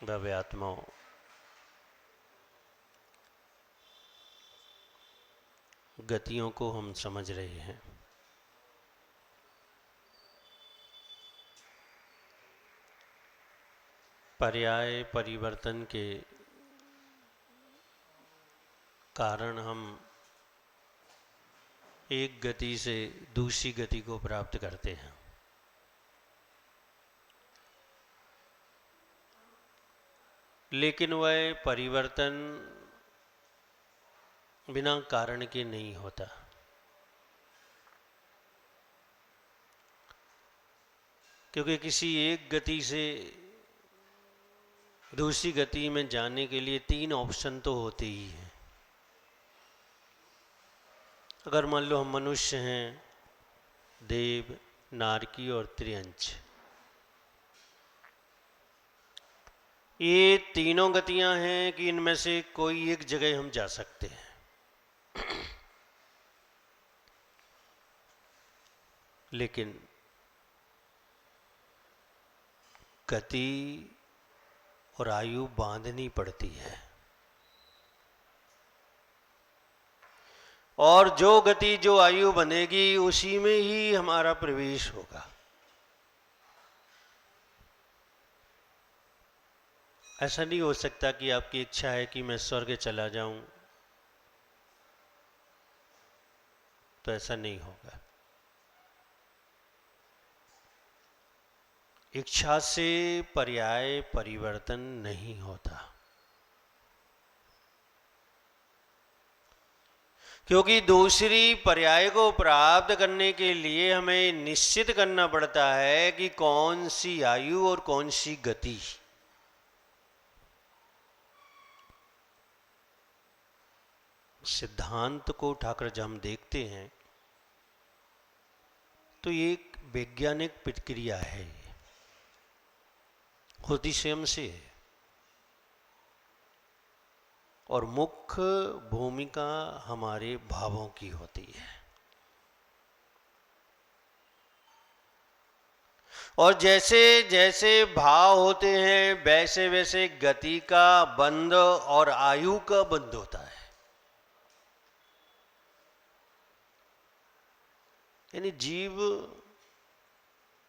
भव्य आत्माओं, गतियों को हम समझ रहे हैं। पर्याय परिवर्तन के कारण हम एक गति से दूसरी गति को प्राप्त करते हैं। लेकिन वह परिवर्तन बिना कारण के नहीं होता। क्योंकि किसी एक गति से दूसरी गति में जाने के लिए 3 ऑप्शन तो होते ही हैं। अगर मान लो हम मनुष्य हैं, देव, नारकी और त्रियंच, ये तीनों गतियां हैं कि इनमें से कोई एक जगह हम जा सकते हैं। लेकिन गति और आयु बांधनी पड़ती है, और जो गति जो आयु बनेगी उसी में ही हमारा प्रवेश होगा। ऐसा नहीं हो सकता कि आपकी इच्छा है कि मैं स्वर्ग चला जाऊं, तो ऐसा नहीं होगा। इच्छा से पर्याय परिवर्तन नहीं होता, क्योंकि दूसरी पर्याय को प्राप्त करने के लिए हमें निश्चित करना पड़ता है कि कौन सी आयु और कौन सी गति। सिद्धांत को उठाकर जब हम देखते हैं तो ये एक वैज्ञानिक प्रक्रिया है, होती स्वयं से है, और मुख्य भूमिका हमारे भावों की होती है। और जैसे जैसे भाव होते हैं वैसे वैसे गति का बंध और आयु का बंध होता है। यानी जीव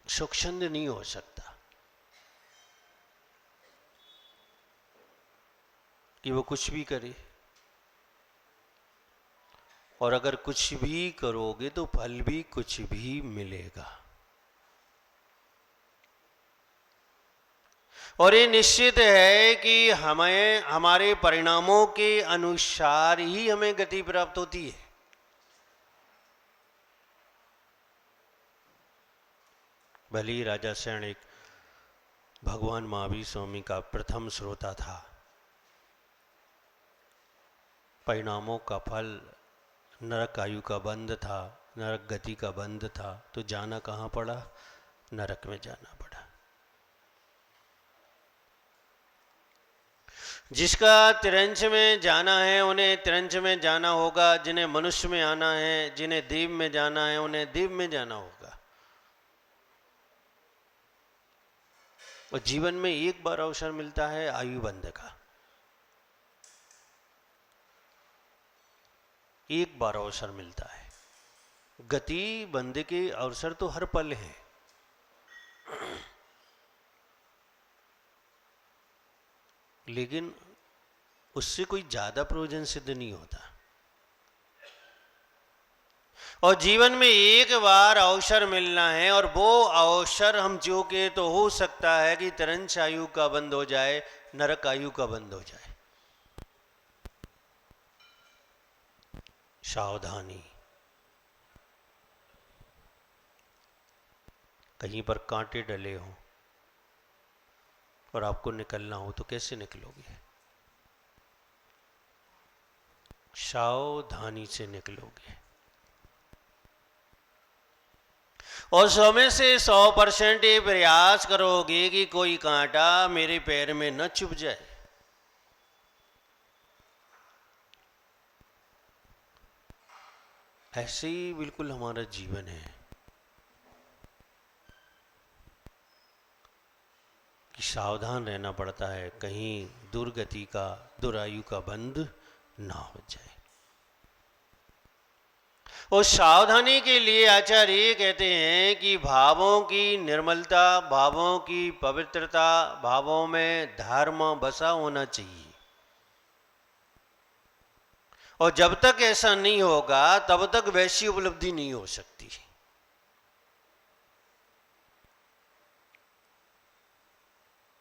स्वच्छंद नहीं हो सकता कि वो कुछ भी करे, और अगर कुछ भी करोगे तो फल भी कुछ भी मिलेगा। और ये निश्चित है कि हमें हमारे परिणामों के अनुसार ही हमें गति प्राप्त होती है। भले ही राजा सेन एक भगवान महावीर स्वामी का प्रथम श्रोता था, परिणामों का फल नरक आयु का बंध था, नरक गति का बंध था, तो जाना कहाँ पड़ा? नरक में जाना पड़ा। जिसका तिरंच में जाना है उन्हें तिरंच में जाना होगा, जिन्हें मनुष्य में आना है, जिन्हें देव में जाना है उन्हें देव में जाना होगा। और जीवन में एक बार अवसर मिलता है आयु बंध का, एक बार अवसर मिलता है। गति बंध के अवसर तो हर पल है, लेकिन उससे कोई ज्यादा प्रयोजन सिद्ध नहीं होता। और जीवन में एक बार अवसर मिलना है, और वो अवसर हम चूके तो हो सकता है कि तिरंच आयु का बंद हो जाए, नरक आयु का बंद हो जाए। सावधानी, कहीं पर कांटे डले हों और आपको निकलना हो तो कैसे निकलोगे? सावधानी से निकलोगे, और 100 में से 100% ये प्रयास करोगे कि कोई कांटा मेरे पैर में न चुभ जाए। ऐसे ही बिल्कुल हमारा जीवन है कि सावधान रहना पड़ता है कहीं दुर्गति का, दुरायु का बंध ना हो जाए। और सावधानी के लिए आचार्य ये कहते हैं कि भावों की निर्मलता, भावों की पवित्रता, भावों में धर्म बसा होना चाहिए। और जब तक ऐसा नहीं होगा तब तक वैसी उपलब्धि नहीं हो सकती।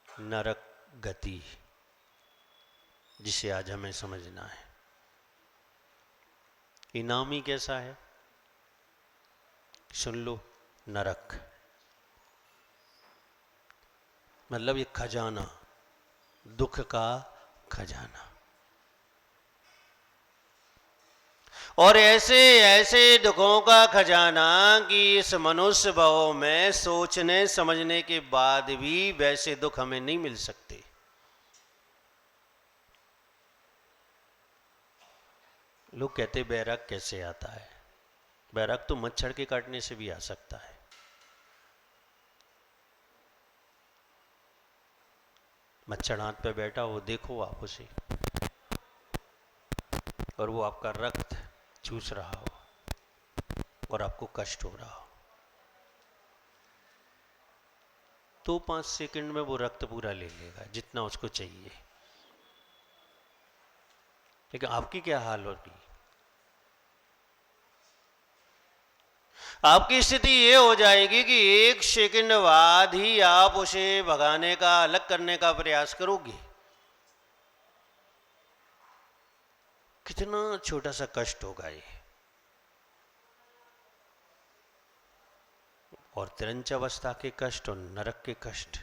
नरक गति जिसे आज हमें समझना है। इनामी कैसा है? सुन लो, नरक मतलब ये खजाना, दुख का खजाना। और ऐसे ऐसे दुखों का खजाना कि इस मनुष्य भाव में सोचने समझने के बाद भी वैसे दुख हमें नहीं मिल सकते। लोग कहते बैराग कैसे आता है? बैराग तो मच्छर के काटने से भी आ सकता है। मच्छर हाथ पे बैठा हो, देखो आप उसे, और वो आपका रक्त चूस रहा हो और आपको कष्ट हो रहा हो, तो 5 सेकंड में वो रक्त पूरा ले लेगा जितना उसको चाहिए। लेकिन आपकी क्या हाल होगी? आपकी स्थिति ये हो जाएगी कि 1 सेकंड बाद ही आप उसे भगाने का, अलग करने का प्रयास करोगे। कितना छोटा सा कष्ट होगा ये। और तिरंच अवस्था के कष्ट और नरक के कष्ट,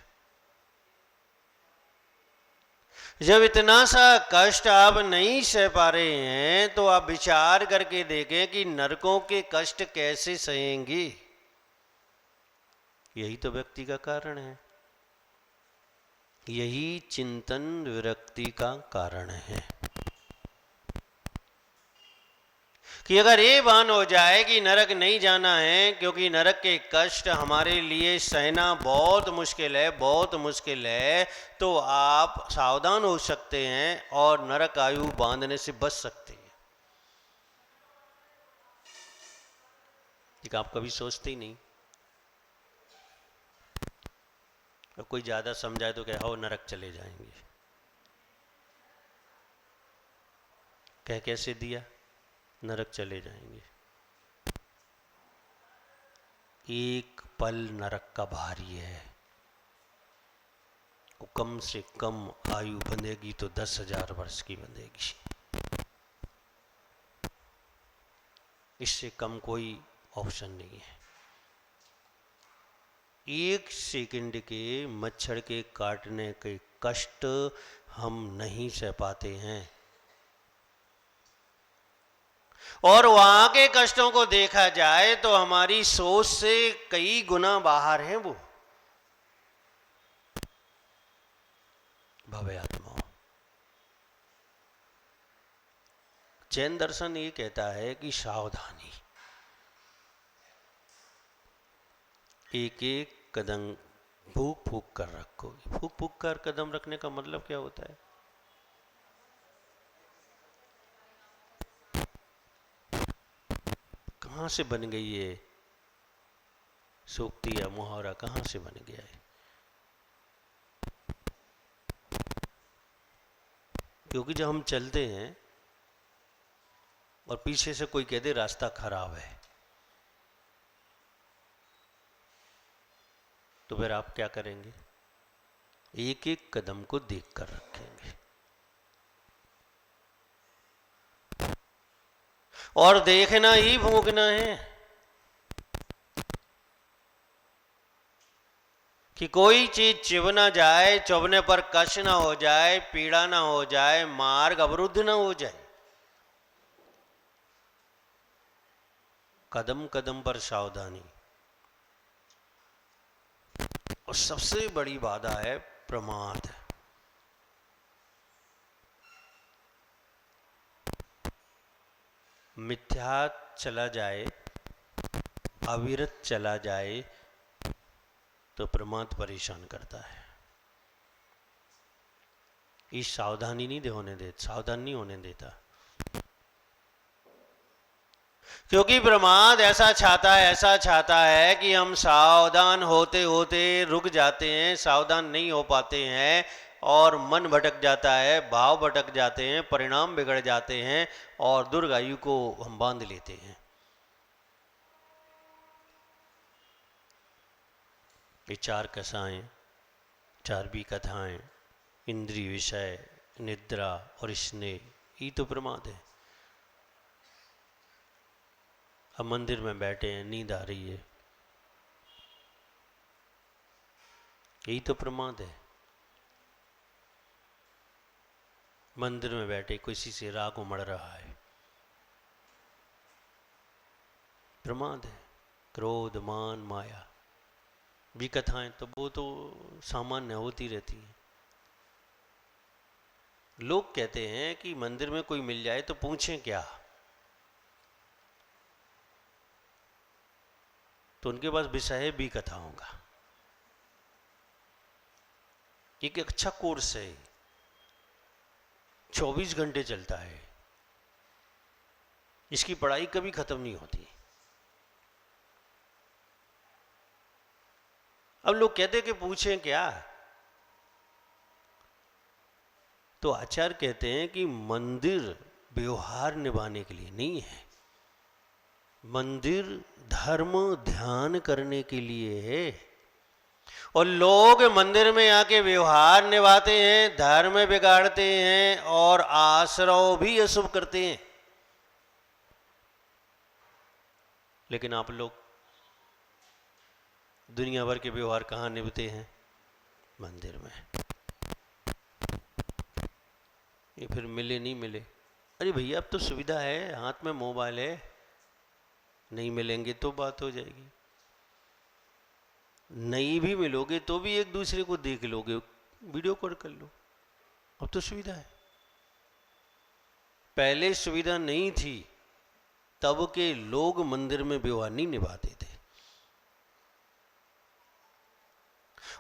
जब इतना सा कष्ट आप नहीं सह पा रहे हैं तो आप विचार करके देखें कि नरकों के कष्ट कैसे सहेंगे। यही तो व्यक्ति का कारण है, यही चिंतन विरक्ति का कारण है कि अगर ये भान हो जाए कि नरक नहीं जाना है क्योंकि नरक के कष्ट हमारे लिए सहना बहुत मुश्किल है, बहुत मुश्किल है, तो आप सावधान हो सकते हैं और नरक आयु बांधने से बच सकते हैं। लेकिन आप कभी सोचते ही नहीं। और कोई ज्यादा समझाए तो कहे हो नरक चले जाएंगे। कह कैसे दिया? नरक चले जाएंगे। एक पल नरक का भारी है। कम से कम आयु बंधेगी तो 10,000 वर्ष की बंधेगी, इससे कम कोई ऑप्शन नहीं है। 1 सेकंड के मच्छर के काटने के कष्ट हम नहीं सह पाते हैं, और वहां के कष्टों को देखा जाए तो हमारी सोच से कई गुना बाहर है वो। भव्य आत्माओं, जैन दर्शन ये कहता है कि सावधानी, एक एक कदम फूक फूक कर रखो। फूक फूक कर कदम रखने का मतलब क्या होता है? कहां से बन गई ये सूक्ति या मुहावरा? कहां से बन गया है? क्योंकि जब हम चलते हैं और पीछे से कोई कह दे रास्ता खराब है, तो फिर आप क्या करेंगे? एक एक कदम को देख कर रखेंगे। और देखना ही भोगना है कि कोई चीज चुभ ना जाए, चुभने पर कष्ट ना हो जाए, पीड़ा ना हो जाए, मार्ग अवरुद्ध ना हो जाए। कदम कदम पर सावधानी। और सबसे बड़ी बाधा है प्रमाद। मिथ्या चला जाए, अविरत चला जाए तो प्रमाद परेशान करता है। ये सावधानी नहीं होने देता, सावधान नहीं होने देता, क्योंकि प्रमाद ऐसा छाता है कि हम सावधान होते होते रुक जाते हैं, सावधान नहीं हो पाते हैं और मन भटक जाता है, भाव भटक जाते हैं, परिणाम बिगड़ जाते हैं और दुर्गायु को हम बांध लेते हैं। ये चार कसाएं, चार भी कथाएं, इंद्रिय विषय, निद्रा और स्नेह, ये तो प्रमाद है। अब मंदिर में बैठे हैं, नींद आ रही है, यही तो प्रमाद है। मंदिर में बैठे किसी से राग उमड़ रहा है, प्रमाद है। क्रोध, मान, माया, भी कथाएं तो वो तो सामान्य होती रहती हैं। लोग कहते हैं कि मंदिर में कोई मिल जाए तो पूछें क्या, तो उनके पास विषय भी कथाओं का एक अच्छा कोर्स है, 24 घंटे चलता है, इसकी पढ़ाई कभी खत्म नहीं होती। अब लोग कहते कि पूछें क्या, तो आचार्य कहते हैं कि मंदिर व्यवहार निभाने के लिए नहीं है, मंदिर धर्म ध्यान करने के लिए है। और लोग मंदिर में आके व्यवहार निभाते हैं, धर्म बिगाड़ते हैं और आश्रव भी अशुभ करते हैं। लेकिन आप लोग दुनिया भर के व्यवहार कहाँ निभते हैं? मंदिर में। ये फिर मिले नहीं मिले, अरे भैया अब तो सुविधा है, हाथ में मोबाइल है, नहीं मिलेंगे तो बात हो जाएगी, नहीं भी मिलोगे तो भी एक दूसरे को देख लोगे, वीडियो कॉल कर लो, अब तो सुविधा है। पहले सुविधा नहीं थी, तब के लोग मंदिर में व्यवहार नहीं निभाते थे,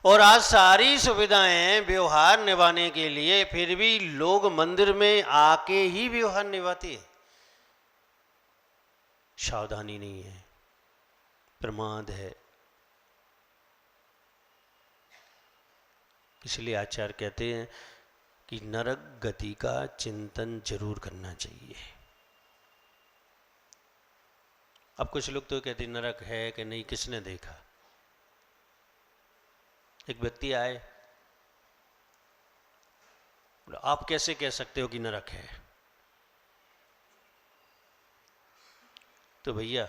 और आज सारी सुविधाएं व्यवहार निभाने के लिए, फिर भी लोग मंदिर में आके ही व्यवहार निभाते हैं। सावधानी नहीं है, प्रमाद है। इसलिए आचार्य कहते हैं कि नरक गति का चिंतन जरूर करना चाहिए। अब कुछ लोग तो कहते नरक है कि नहीं, किसने देखा? एक व्यक्ति आए, आप कैसे कह सकते हो कि नरक है? तो भैया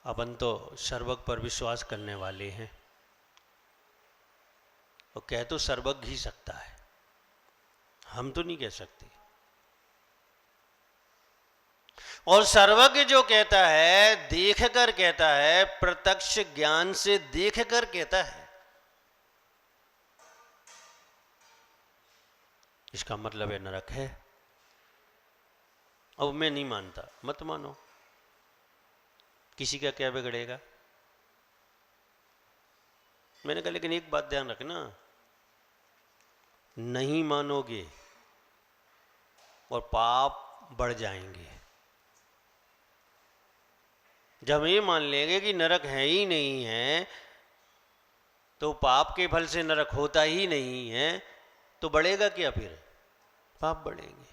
अपन तो सर्वज्ञ पर विश्वास करने वाले हैं, और कह तो सर्वज्ञ ही सकता है, हम तो नहीं कह सकते। और सर्वज्ञ जो कहता है देख कर कहता है, प्रत्यक्ष ज्ञान से देख कर कहता है, इसका मतलब है नरक है। अब मैं नहीं मानता, मत मानो, किसी का क्या बिगड़ेगा। मैंने कहा लेकिन एक बात ध्यान रखना, नहीं मानोगे और पाप बढ़ जाएंगे। जब ये मान लेंगे कि नरक है ही नहीं है, तो पाप के फल से नरक होता ही नहीं है, तो बढ़ेगा क्या? फिर पाप बढ़ेंगे।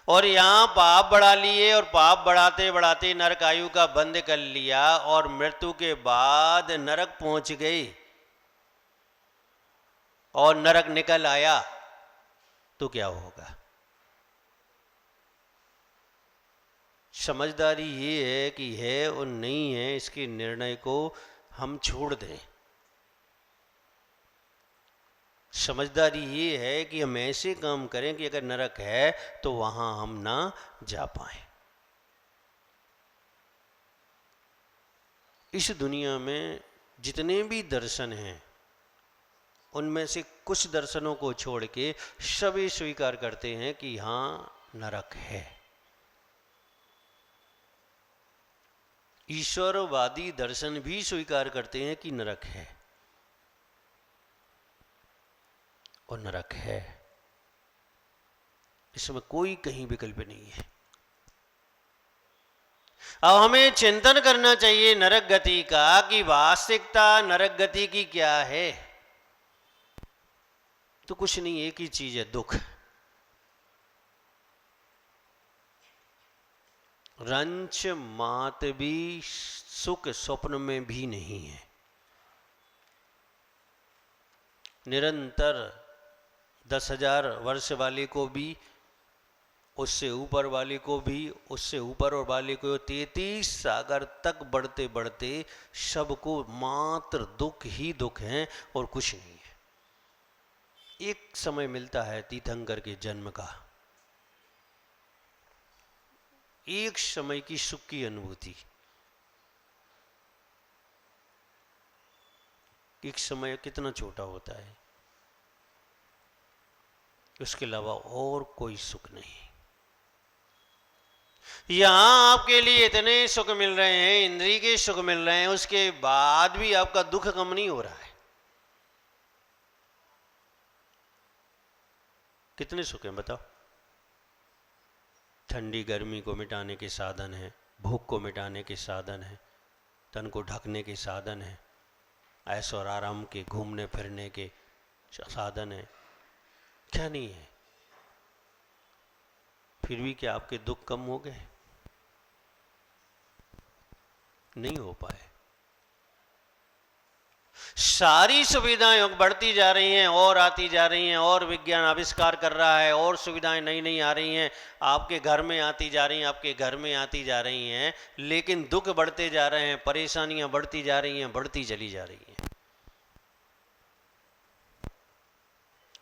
और यहां पाप बढ़ा लिए, और पाप बढ़ाते बढ़ाते नरक आयु का बंद कर लिया, और मृत्यु के बाद नरक पहुंच गई और नरक निकल आया, तो क्या होगा? समझदारी ये है कि है और नहीं है, इसके निर्णय को हम छोड़ दें। समझदारी ये है कि हम ऐसे काम करें कि अगर नरक है तो वहां हम ना जा पाए। इस दुनिया में जितने भी दर्शन हैं, उनमें से कुछ दर्शनों को छोड़ के सभी स्वीकार करते हैं कि हां नरक है। ईश्वरवादी दर्शन भी स्वीकार करते हैं कि नरक है, और नरक है, इसमें कोई कहीं विकल्प नहीं है। अब हमें चिंतन करना चाहिए नरक गति का कि वास्तविकता नरक गति की क्या है। तो कुछ नहीं, एक ही चीज है, दुख। रंच मात भी सुख स्वप्न में भी नहीं है। निरंतर 10,000 वर्ष वाले को भी, उससे ऊपर वाले को भी, उससे ऊपर और वाले को 33 सागर तक बढ़ते बढ़ते सबको मात्र दुख ही दुख है और कुछ नहीं है। एक समय मिलता है तीर्थंकर के जन्म का, एक समय की सुख की अनुभूति, एक समय कितना छोटा होता है, उसके अलावा और कोई सुख नहीं। यहां आपके लिए इतने सुख मिल रहे हैं, इंद्रिय के सुख मिल रहे हैं, उसके बाद भी आपका दुख कम नहीं हो रहा है। कितने सुख हैं बताओ? ठंडी गर्मी को मिटाने के साधन है, भूख को मिटाने के साधन है, तन को ढकने के साधन है, ऐश और आराम के घूमने फिरने के साधन है, क्या नहीं है? फिर भी क्या आपके दुख कम हो गए? नहीं हो पाए। सारी सुविधाएं बढ़ती जा रही हैं और आती जा रही हैं, और विज्ञान आविष्कार कर रहा है, और सुविधाएं नई नई आ रही हैं, आपके घर में आती जा रही हैं, आपके घर में आती जा रही हैं, लेकिन दुख बढ़ते जा रहे हैं, परेशानियां बढ़ती जा रही हैं, बढ़ती चली जा रही हैं।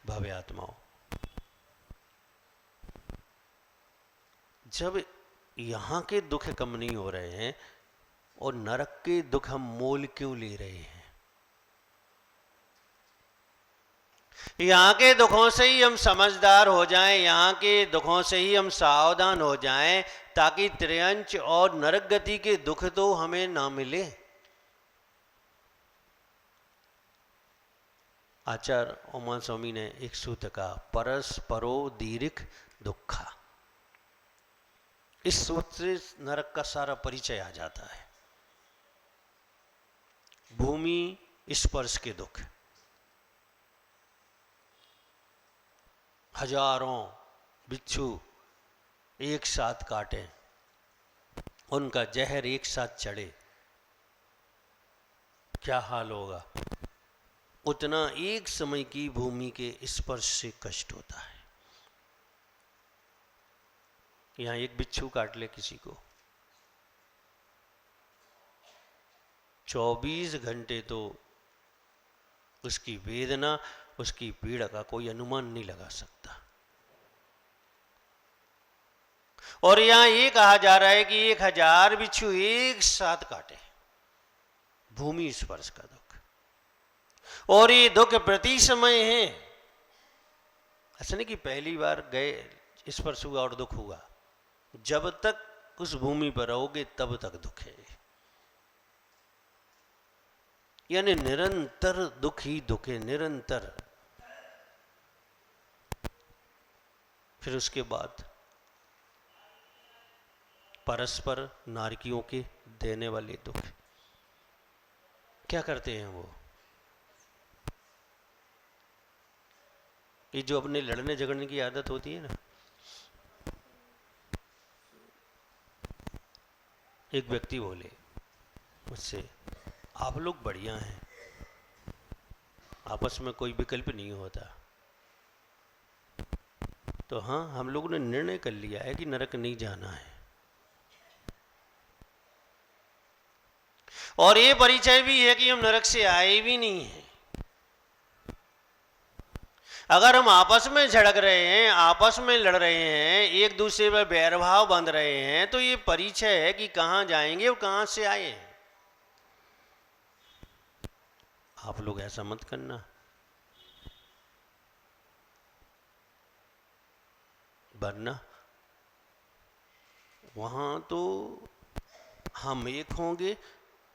भव्य आत्माओं, जब यहां के दुख कम नहीं हो रहे हैं और नरक के दुख हम मोल क्यों ले रहे हैं? यहां के दुखों से ही हम समझदार हो जाएं, यहां के दुखों से ही हम सावधान हो जाएं, ताकि त्रियंच और नरक गति के दुख तो हमें ना मिले। आचार्य उमा स्वामी ने एक सूत्र कहा, परस्परो दीर्घ दुखा। इस सूत्र से नरक का सारा परिचय आ जाता है। भूमि स्पर्श के दुख, हजारों बिच्छू एक साथ काटे, उनका जहर एक साथ चढ़े, क्या हाल होगा? उतना एक समय की भूमि के स्पर्श से कष्ट होता है। यहां एक बिच्छू काट ले किसी को, 24 घंटे तो उसकी वेदना, उसकी पीड़ा का कोई अनुमान नहीं लगा सकता। और यहां ये कहा जा रहा है कि 1000 बिच्छू एक साथ काटे, भूमि स्पर्श का दुख। और ये दुख प्रति समय है, ऐसा नहीं कि पहली बार गए स्पर्श हुआ और दुख हुआ। जब तक उस भूमि पर रहोगे तब तक दुख है, यानी निरंतर दुख ही दुख है, निरंतर। फिर उसके बाद परस्पर नारकियों के देने वाले दुख। क्या करते हैं वो? ये जो अपने लड़ने झगड़ने की आदत होती है ना, एक व्यक्ति बोले मुझसे, आप लोग बढ़िया हैं, आपस में कोई विकल्प नहीं होता। तो हाँ, हम लोगों ने निर्णय कर लिया है कि नरक नहीं जाना है, और ये परिचय भी है कि हम नरक से आए भी नहीं हैं। अगर हम आपस में झड़क रहे हैं, आपस में लड़ रहे हैं, एक दूसरे पर बैरभाव बंध रहे हैं, तो ये परिचय है कि कहां जाएंगे और कहां से आए हैं। आप लोग ऐसा मत करना, वरना वहां तो हम एक होंगे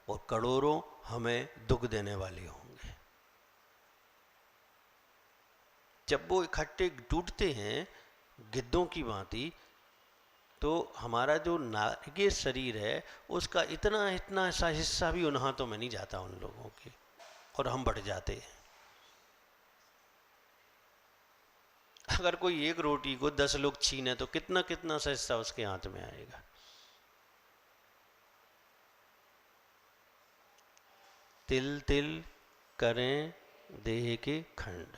और करोड़ों हमें दुख देने वाले होंगे। जब वो इकट्ठे टूटते हैं गिद्धों की भांति, तो हमारा जो नारकीय शरीर है उसका इतना इतना सा हिस्सा भी उन हाथों में नहीं जाता उन लोगों के, और हम बढ़ जाते हैं। अगर कोई एक रोटी को 10 लोग छीने तो कितना कितना सा हिस्सा उसके हाथ में आएगा। तिल तिल करें देह के खंड।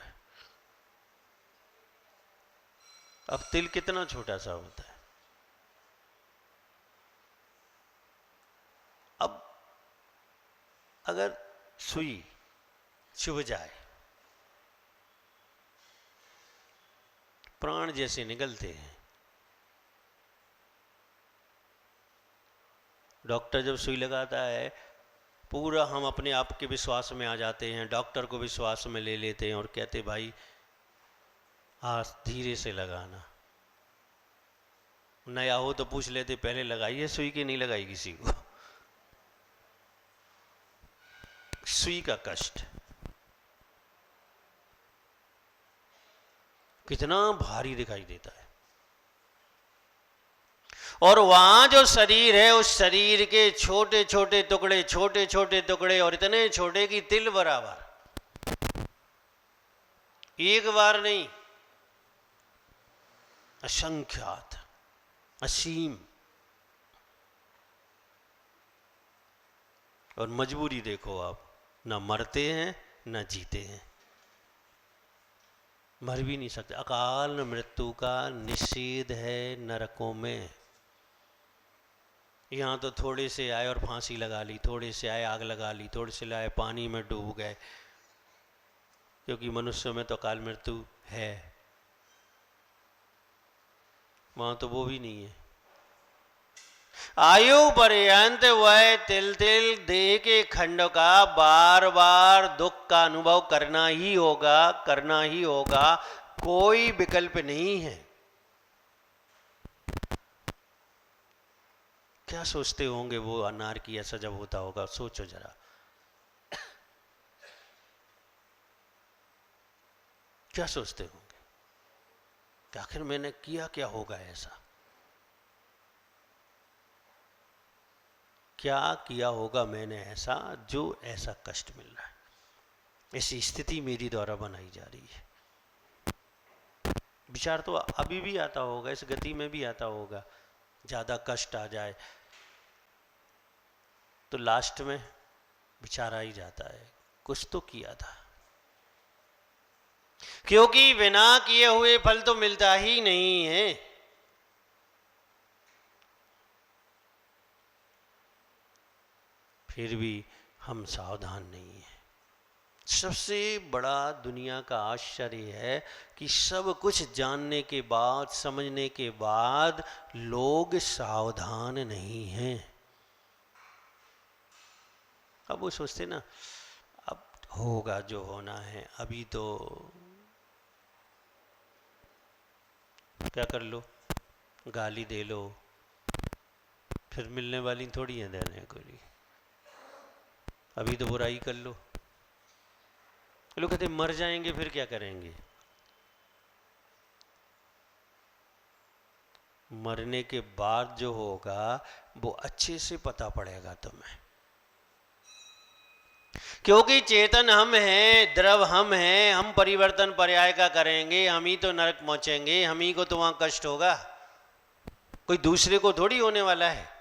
अब तिल कितना छोटा सा होता है। अब अगर सुई चुभ जाए, प्राण जैसे निकलते हैं। डॉक्टर जब सुई लगाता है, पूरा हम अपने आप के विश्वास में आ जाते हैं, डॉक्टर को विश्वास में ले लेते हैं और कहते भाई हाथ धीरे से लगाना। नया हो तो पूछ लेते पहले लगाई है सुई की नहीं लगाई किसी को। सुई का कष्ट कितना भारी दिखाई देता है। और वहां जो शरीर है उस शरीर के छोटे छोटे टुकड़े, छोटे छोटे टुकड़े, और इतने छोटे कि तिल बराबर, एक बार नहीं, असंख्यात, असीम। और मजबूरी देखो आप, ना मरते हैं ना जीते हैं, मर भी नहीं सकते। अकाल मृत्यु का निषेध है नरकों में। यहाँ तो थोड़े से आए और फांसी लगा ली, थोड़े से आए आग लगा ली, थोड़े से आए पानी में डूब गए, क्योंकि मनुष्य में तो अकाल मृत्यु है। वहाँ तो वो भी नहीं है। आयु पर्यंत वह तिल तिल देह के खंड का बार बार दुख का अनुभव करना ही होगा, करना ही होगा, कोई विकल्प नहीं है। क्या सोचते होंगे वो अनार की ऐसा जब होता होगा, सोचो जरा। क्या सोचते होंगे कि आखिर मैंने किया क्या होगा ऐसा, क्या किया होगा मैंने ऐसा जो ऐसा कष्ट मिल रहा है, ऐसी स्थिति मेरी द्वारा बनाई जा रही है। विचार तो अभी भी आता होगा, इस गति में भी आता होगा। ज्यादा कष्ट आ जाए तो लास्ट में विचार आ ही जाता है, कुछ तो किया था, क्योंकि बिना किए हुए फल तो मिलता ही नहीं है। फिर भी हम सावधान नहीं हैं। सबसे बड़ा दुनिया का आश्चर्य है कि सब कुछ जानने के बाद, समझने के बाद लोग सावधान नहीं हैं। अब वो सोचते ना अब होगा जो होना है, अभी तो क्या कर लो, गाली दे लो, फिर मिलने वाली थोड़ी है देने को लिए, अभी तो बुराई कर लो। लोग कहते मर जाएंगे फिर क्या करेंगे। मरने के बाद जो होगा वो अच्छे से पता पड़ेगा तुम्हें, क्योंकि चेतन हम हैं, द्रव हम हैं, हम परिवर्तन पर्याय का करेंगे, हम ही तो नरक पहुंचेंगे, हम ही को तो वहां कष्ट होगा, कोई दूसरे को थोड़ी होने वाला है।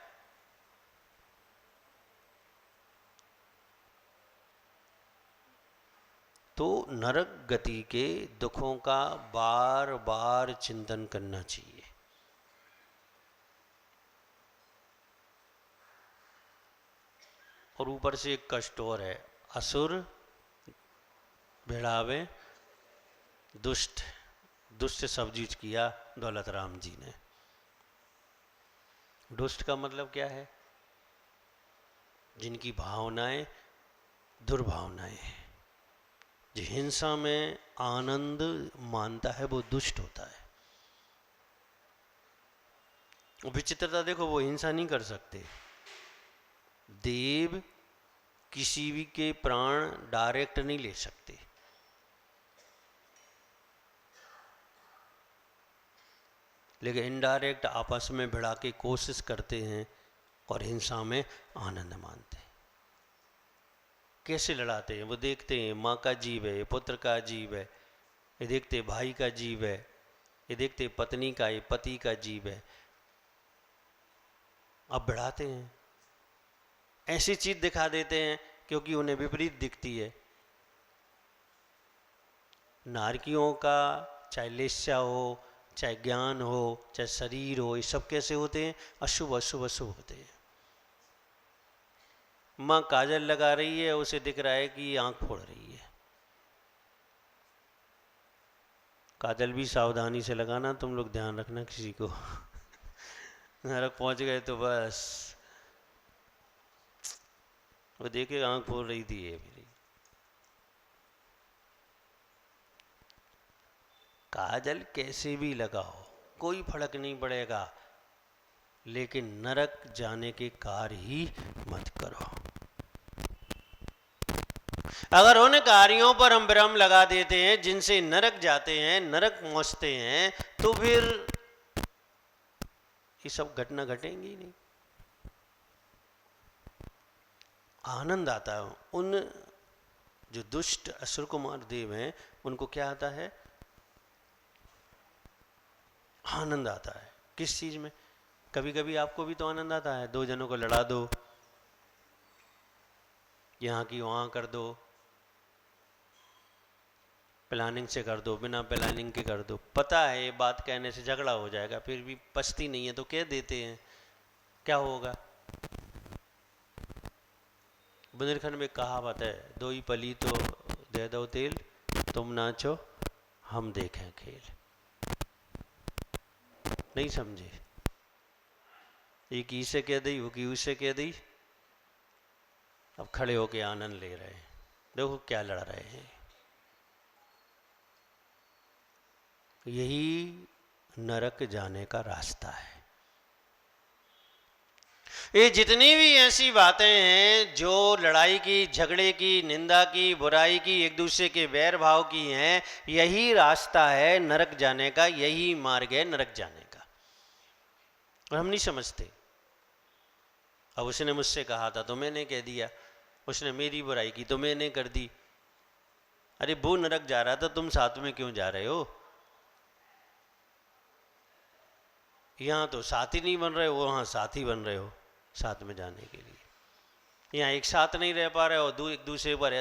तो नरक गति के दुखों का बार बार चिंतन करना चाहिए। और ऊपर से एक कष्ट और है, असुर भिड़ावे दुष्ट। दुष्ट शब्द यूज किया दौलत राम जी ने। दुष्ट का मतलब क्या है, जिनकी भावनाएं दुर्भावनाएं हैं, जो हिंसा में आनंद मानता है वो दुष्ट होता है। विचित्रता देखो, वो हिंसा नहीं कर सकते। देव किसी भी के प्राण डायरेक्ट नहीं ले सकते, लेकिन इनडायरेक्ट आपस में भिड़ा के कोशिश करते हैं और हिंसा में आनंद मानते हैं। कैसे लड़ाते हैं वो देखते हैं, माँ का जीव है, पुत्र का जीव है, ये देखते भाई का जीव है, ये देखते पत्नी का, ये पति का जीव है, अब भिड़ाते हैं, ऐसी चीज दिखा देते हैं क्योंकि उन्हें विपरीत दिखती है। नारकियों का चाहे लेस्या हो, चाहे ज्ञान हो, चाहे शरीर हो, ये सब कैसे होते हैं? अशुभ अशुभ अशुभ होते हैं। माँ काजल लगा रही है, उसे दिख रहा है कि आंख फोड़ रही है। काजल भी सावधानी से लगाना, तुम लोग ध्यान रखना किसी को नरक पहुंच गए तो बस वो देखे आंख फोड़ रही थी ये मेरी। काजल कैसे भी लगाओ कोई फर्क नहीं पड़ेगा, लेकिन नरक जाने के कार्य ही मत करो। अगर उन कार्यों पर हम भ्रम लगा देते हैं जिनसे नरक जाते हैं, नरक पहुंचते हैं, तो फिर ये सब घटना घटेंगी ही नहीं। आनंद आता है उन जो दुष्ट असुर कुमार देव हैं, उनको क्या आता है? आनंद आता है। किस चीज में? कभी कभी आपको भी तो आनंद आता है, दो जनों को लड़ा दो, यहां की वहां कर दो, प्लानिंग से कर दो, बिना प्लानिंग के कर दो, पता है ये बात कहने से झगड़ा हो जाएगा, फिर भी पछती नहीं है तो कह देते हैं, क्या होगा? बुंदेलखंड में कहावत है, दो ही पली तो दे दो तेल, तुम नाचो हम देखें खेल। नहीं समझे? एक ई से कह दी, वो की उसे कह दी, अब खड़े होके आनंद ले रहे हैं। देखो क्या लड़ रहे हैं। यही नरक जाने का रास्ता है। ये जितनी भी ऐसी बातें हैं जो लड़ाई की, झगड़े की, निंदा की, बुराई की, एक दूसरे के वैर भाव की हैं, यही रास्ता है नरक जाने का, यही मार्ग है नरक जाने का। और हम नहीं समझते। अब उसने मुझसे कहा था तो मैंने कह दिया, उसने मेरी बुराई की तो मैंने कर दी। अरे वो नरक जा रहा था, तुम साथ में क्यों जा रहे हो? यहाँ तो साथी नहीं बन रहे हो, वहाँ साथी बन रहे हो साथ में जाने के लिए। यहाँ एक साथ नहीं रह पा रहे हो, एक दूसरे पर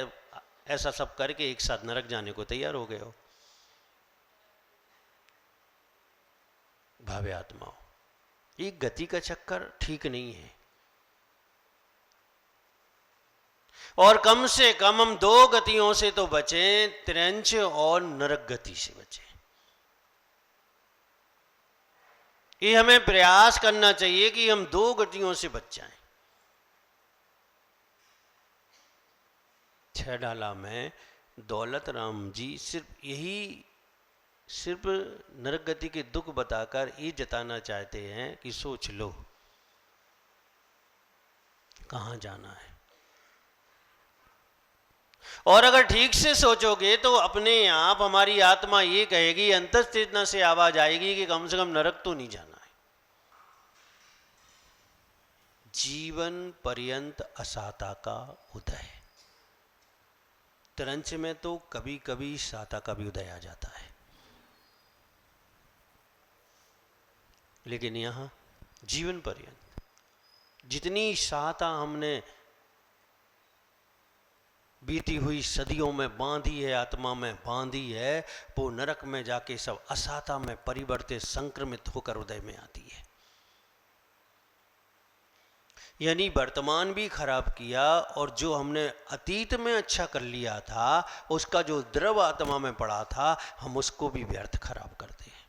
ऐसा सब करके एक साथ नरक जाने को तैयार हो गए हो। भावे आत्माओं, एक गति का चक्कर ठीक नहीं है, और कम से कम हम दो गतियों से तो बचें, त्रिंच और नरक गति से बचें। ये हमें प्रयास करना चाहिए कि हम दो गतियों से बच जाएं। छह डाला में दौलत राम जी सिर्फ नरक गति के दुख बताकर ये जताना चाहते हैं कि सोच लो कहां जाना है। और अगर ठीक से सोचोगे तो अपने आप हमारी आत्मा ये कहेगी, अंतर्चेतना से आवाज आएगी कि कम से कम नरक तो नहीं जाना है। जीवन पर्यंत असाता का उदय। तरंच में तो कभी कभी साता का भी उदय आ जाता है, लेकिन यहां जीवन पर्यंत जितनी साता हमने बीती हुई सदियों में बांधी है, आत्मा में बांधी है, वो नरक में जाके सब असाता में परिवर्तित, संक्रमित होकर उदय में आती है। यानी वर्तमान भी खराब किया, और जो हमने अतीत में अच्छा कर लिया था, उसका जो द्रव आत्मा में पड़ा था, हम उसको भी व्यर्थ खराब करते हैं।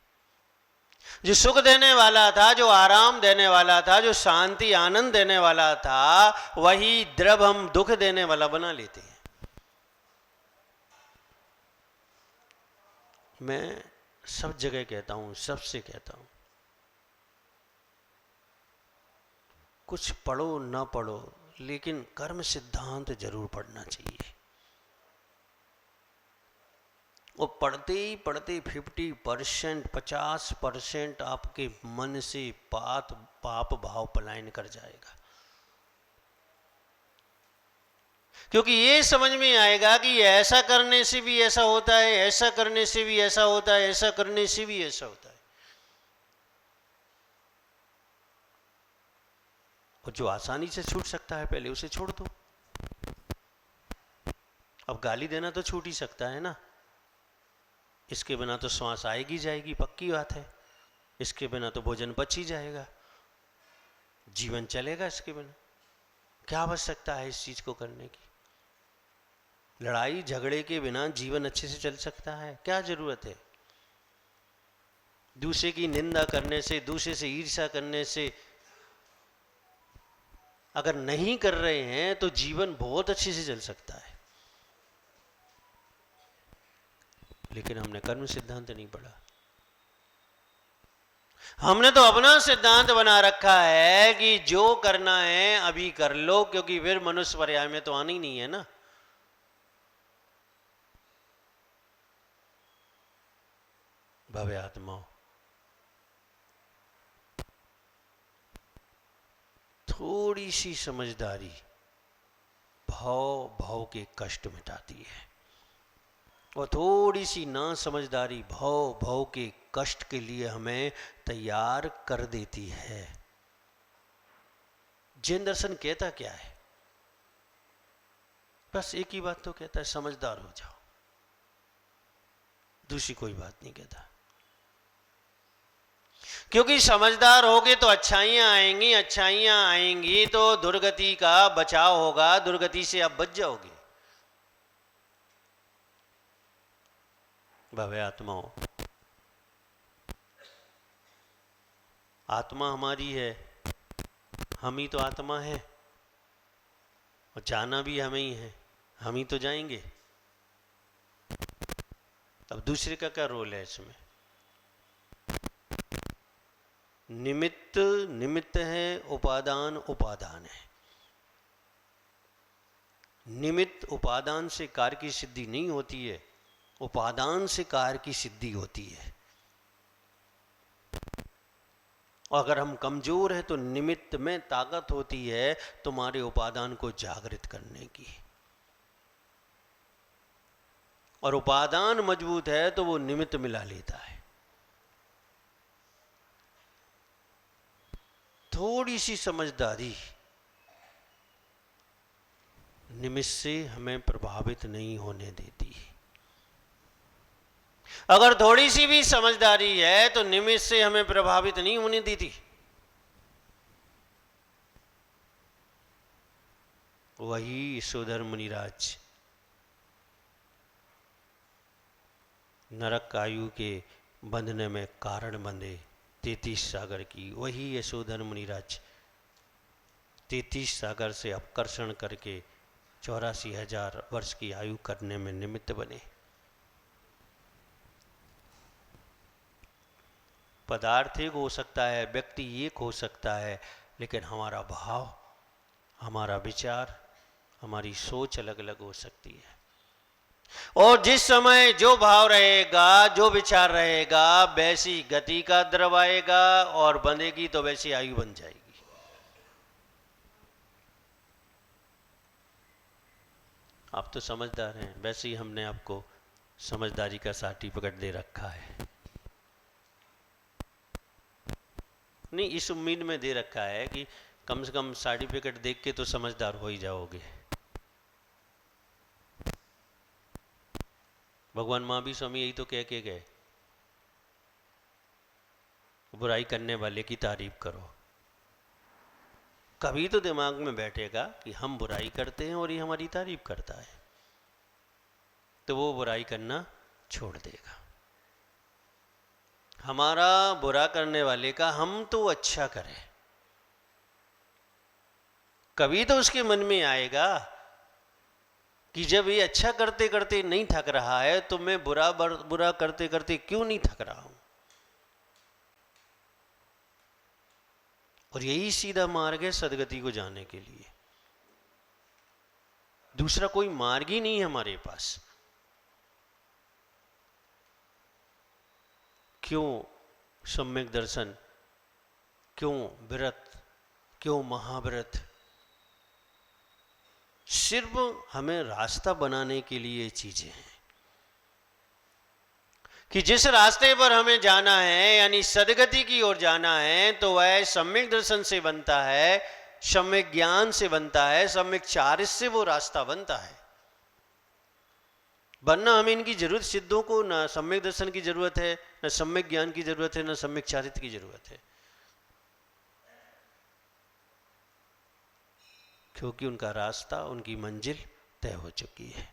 जो सुख देने वाला था, जो आराम देने वाला था, जो शांति आनंद देने वाला था, वही द्रव हम दुख देने वाला बना लेते हैं। मैं सब जगह कहता हूं, सबसे कहता हूं, कुछ पढ़ो ना पढ़ो, लेकिन कर्म सिद्धांत जरूर पढ़ना चाहिए। वो पढ़ते ही पढ़ते 50%, 50% आपके मन से पाप भाव पलायन कर जाएगा। क्योंकि ये समझ में आएगा कि ऐसा करने से भी ऐसा होता है, ऐसा करने से भी ऐसा होता है, ऐसा करने से भी ऐसा होता है। और जो आसानी से छूट सकता है पहले उसे छोड़ दो। अब गाली देना तो छूट ही सकता है ना, इसके बिना तो श्वास आएगी जाएगी, पक्की बात है। इसके बिना तो भोजन पच ही जाएगा, जीवन चलेगा इसके बिना। क्या आवश्यकता है इस चीज को करने की? लड़ाई झगड़े के बिना जीवन अच्छे से चल सकता है? क्या जरूरत है? दूसरे की निंदा करने से, दूसरे से ईर्ष्या करने से अगर नहीं कर रहे हैं तो जीवन बहुत अच्छे से चल सकता है। लेकिन हमने कर्म सिद्धांत नहीं पढ़ा। हमने तो अपना सिद्धांत बना रखा है कि जो करना है अभी कर लो, क्योंकि फिर मनुष्य पर्याय में तो आना ही नहीं है ना। भव्य आत्माओं, थोड़ी सी समझदारी भाव के कष्ट मिटाती है, और थोड़ी सी ना समझदारी भाव के कष्ट के लिए हमें तैयार कर देती है। जैन दर्शन कहता क्या है? बस एक ही बात तो कहता है, समझदार हो जाओ। दूसरी कोई बात नहीं कहता। क्योंकि समझदार होगे तो अच्छाइयां आएंगी, अच्छाइयां आएंगी तो दुर्गति का बचाव होगा, दुर्गति से आप बच जाओगे। भव्य आत्माओं, आत्मा हमारी है, हम ही तो आत्मा है, और जाना भी हमें ही है, हम ही तो जाएंगे। अब दूसरे का क्या रोल है इसमें? निमित्त निमित्त है, उपादान उपादान है। निमित्त उपादान से कार्य की सिद्धि नहीं होती है, उपादान से कार्य की सिद्धि होती है। और अगर हम कमजोर हैं तो निमित्त में ताकत होती है तुम्हारे उपादान को जागृत करने की, और उपादान मजबूत है तो वो निमित्त मिला लेता है। थोड़ी सी समझदारी निमित्त से हमें प्रभावित नहीं होने देती है। अगर थोड़ी सी भी समझदारी है तो निमित्त से हमें प्रभावित नहीं होने देती। वही यशोधर मुनिराज नरक आयु के बंधने में कारण बंधे 33 सागर की, वही यशोधर मुनिराज 33 सागर से अपकर्षण करके 84,000 वर्ष की आयु करने में निमित्त बने। पदार्थ एक हो सकता है, व्यक्ति एक हो सकता है, लेकिन हमारा भाव, हमारा विचार, हमारी सोच अलग अलग हो सकती है। और जिस समय जो भाव रहेगा, जो विचार रहेगा, वैसी गति का द्रव आएगा, और बंधेगी तो वैसी आयु बन जाएगी। आप तो समझदार हैं, वैसे ही हमने आपको समझदारी का सर्टिफिकेट दे रखा है। नहीं, इस उम्मीद में दे रखा है कि कम से कम सर्टिफिकेट देख के तो समझदार हो ही जाओगे। भगवान महावीर स्वामी यही तो कह के गए, बुराई करने वाले की तारीफ करो। कभी तो दिमाग में बैठेगा कि हम बुराई करते हैं और ये हमारी तारीफ करता है, तो वो बुराई करना छोड़ देगा। हमारा बुरा करने वाले का हम तो अच्छा करें। कभी तो उसके मन में आएगा कि जब ये अच्छा करते करते नहीं थक रहा है तो मैं बुरा करते करते क्यों नहीं थक रहा हूं। और यही सीधा मार्ग है सदगति को जाने के लिए। दूसरा कोई मार्ग ही नहीं है हमारे पास। क्यों सम्यक दर्शन, क्यों व्रत, क्यों महाव्रत? सिर्फ हमें रास्ता बनाने के लिए चीजें हैं कि जिस रास्ते पर हमें जाना है यानी सदगति की ओर जाना है तो वह सम्यक दर्शन से बनता है, सम्यक ज्ञान से बनता है, सम्यक चारित्र से वो रास्ता बनता है। वरना हमें इनकी जरूरत, सिद्धों को ना सम्यक दर्शन की जरूरत है, ना सम्यक ज्ञान की जरूरत है, ना सम्यक चारित्र की जरूरत है, क्योंकि उनका रास्ता, उनकी मंजिल तय हो चुकी है।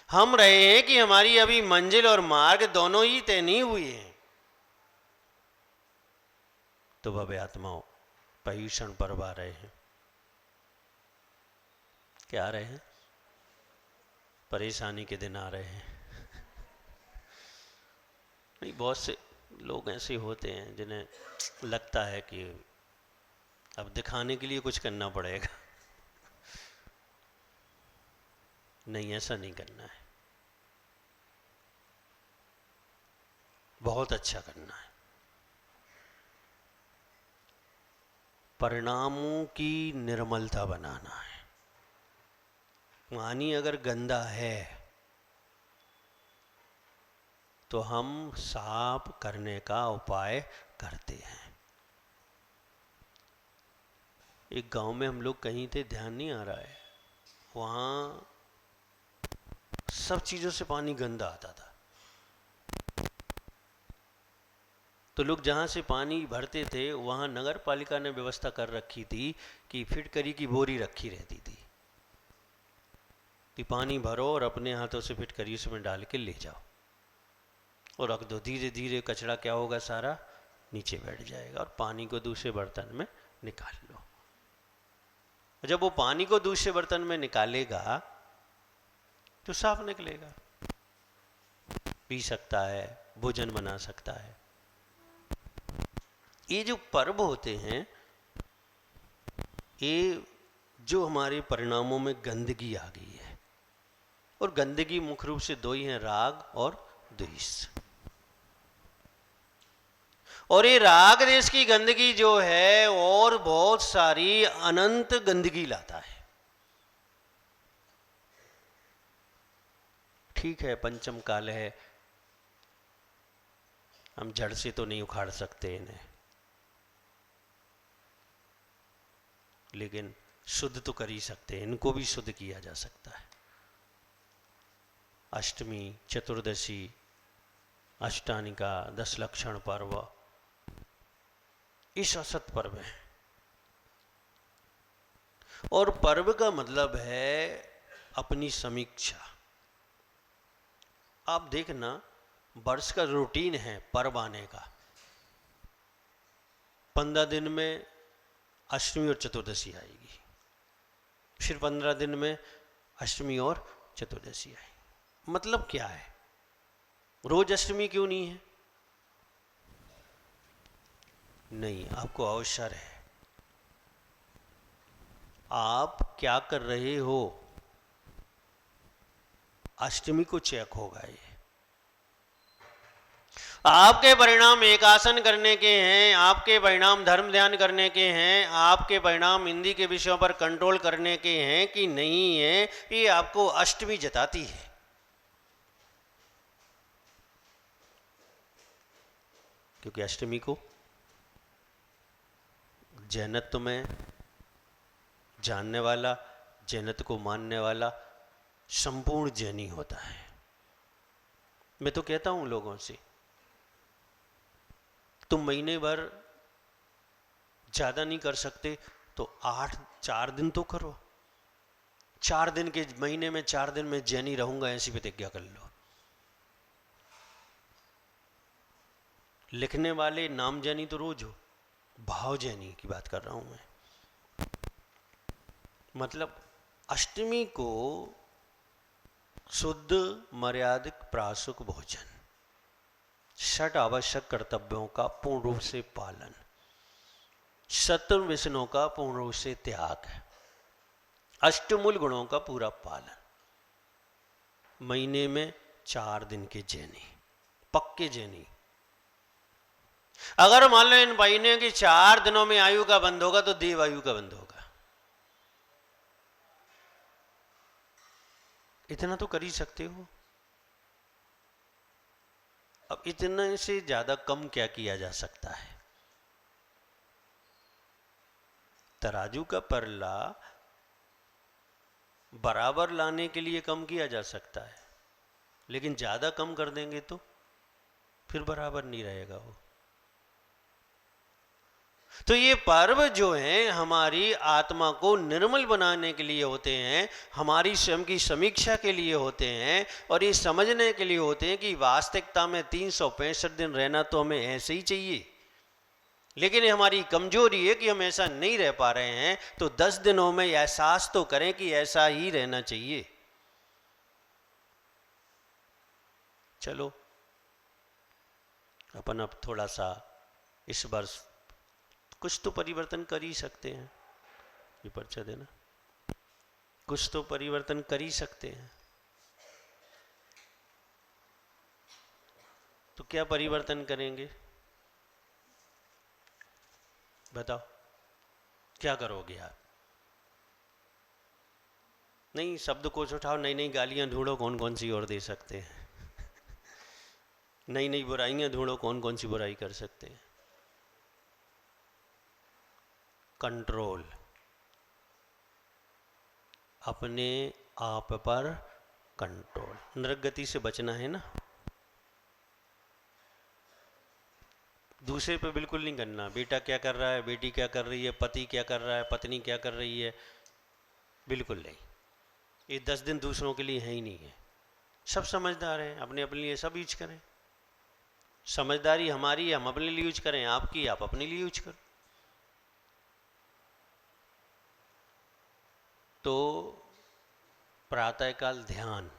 हम रहे हैं कि हमारी अभी मंजिल और मार्ग दोनों ही तय नहीं हुए हैं। तो भव्य आत्माओं पर्युषण पर्व आ रहे हैं। क्या आ रहे हैं? परेशानी के दिन आ रहे हैं। नहीं, बहुत से लोग ऐसे होते हैं जिन्हें लगता है कि अब दिखाने के लिए कुछ करना पड़ेगा। नहीं, ऐसा नहीं करना है, बहुत अच्छा करना है। परिणामों की निर्मलता बनाना है। पानी अगर गंदा है तो हम साफ करने का उपाय करते हैं। एक गांव में हम लोग कहीं थे, ध्यान नहीं आ रहा है, वहां सब चीजों से पानी गंदा आता था। तो लोग जहां से पानी भरते थे वहां नगर पालिका ने व्यवस्था कर रखी थी कि फिटकरी की बोरी रखी रहती थी कि पानी भरो और अपने हाथों से फिटकरी उसमें डाल के ले जाओ और रख दो। धीरे धीरे कचरा क्या होगा, सारा नीचे बैठ जाएगा और पानी को दूसरे बर्तन में निकाल लो। जब वो पानी को दूसरे बर्तन में निकालेगा तो साफ निकलेगा, पी सकता है, भोजन बना सकता है। ये जो पर्व होते हैं, ये जो हमारे परिणामों में गंदगी आ गई है, और गंदगी मुख्य रूप से दो ही हैं, राग और द्वेष। और ये राग द्वेष की गंदगी जो है और बहुत सारी अनंत गंदगी लाता है। ठीक है, पंचम काल है, हम जड़ से तो नहीं उखाड़ सकते इन्हें, लेकिन शुद्ध तो कर ही सकते हैं, इनको भी शुद्ध किया जा सकता है। अष्टमी, चतुर्दशी, अष्टानिका, 10 लक्षण पर्व, इस असत पर्व है। और पर्व का मतलब है अपनी समीक्षा। आप देखना, वर्ष का रूटीन है पर्व आने का। 15 दिन में अष्टमी और चतुर्दशी आएगी, फिर 15 दिन में अष्टमी और चतुर्दशी आएगी। मतलब क्या है? रोज अष्टमी क्यों नहीं है? नहीं, आपको अवसर है। आप क्या कर रहे हो, अष्टमी को चेक होगा ये। आपके परिणाम एक आसन करने के हैं, आपके परिणाम धर्म ध्यान करने के हैं, आपके परिणाम हिंदी के विषयों पर कंट्रोल करने के हैं कि नहीं है, ये आपको अष्टमी जताती है। क्योंकि अष्टमी को जैनत्व में जानने वाला, जैनत्व को मानने वाला संपूर्ण जैनी होता है। मैं तो कहता हूं लोगों से, तुम महीने भर ज्यादा नहीं कर सकते तो 4 दिन तो करो। 4 दिन के महीने में 4 दिन में जैनी रहूंगा ऐसी प्रतिज्ञा कर लो। लिखने वाले नाम जैनी तो रोज हो, भाव जैनी की बात कर रहा हूं मैं। मतलब अष्टमी को शुद्ध मर्यादिक प्रासुक भोजन, 6 आवश्यक कर्तव्यों का पूर्ण रूप से पालन, 70 व्यसनों का पूर्ण रूप से त्याग, अष्टमूल गुणों का पूरा पालन, महीने में 4 दिन के जैनी, पक्के जैनी। अगर मान लो इन भाई ने कि 4 दिनों में आयु का बंद होगा तो देव आयु का बंद होगा, इतना तो कर ही सकते हो। अब इतना से ज्यादा कम क्या किया जा सकता है? तराजू का पल्ला बराबर लाने के लिए कम किया जा सकता है, लेकिन ज्यादा कम कर देंगे तो फिर बराबर नहीं रहेगा वो। तो ये पर्व जो हैं हमारी आत्मा को निर्मल बनाने के लिए होते हैं, हमारी स्वयं की समीक्षा के लिए होते हैं, और ये समझने के लिए होते हैं कि वास्तविकता में 365 दिन रहना तो हमें ऐसे ही चाहिए, लेकिन ये हमारी कमजोरी है कि हम ऐसा नहीं रह पा रहे हैं। तो 10 दिनों में एहसास तो करें कि ऐसा ही रहना चाहिए। चलो अपन अब थोड़ा सा इस वर्ष कुछ तो परिवर्तन कर ही सकते हैं। ये पर्चा देना, कुछ तो परिवर्तन कर ही सकते हैं। तो क्या परिवर्तन करेंगे बताओ, क्या करोगे आप? नहीं, शब्दकोश उठाओ, नई नई गालियां ढूंढो कौन कौन सी और दे सकते हैं। नई नई बुराइयां ढूंढो कौन कौन सी बुराई कर सकते हैं। कंट्रोल, अपने आप पर कंट्रोल। नरक गति से बचना है ना, दूसरे पे बिल्कुल नहीं करना। बेटा क्या कर रहा है, बेटी क्या कर रही है, पति क्या कर रहा है, पत्नी क्या कर रही है, बिल्कुल नहीं। ये 10 दिन दूसरों के लिए है ही नहीं है। सब समझदार हैं, अपने अपने लिए सब यूज करें। समझदारी हमारी है, हम अपने लिए यूज करें, आपकी आप अपने लिए यूज करो। तो प्रातःकाल ध्यान,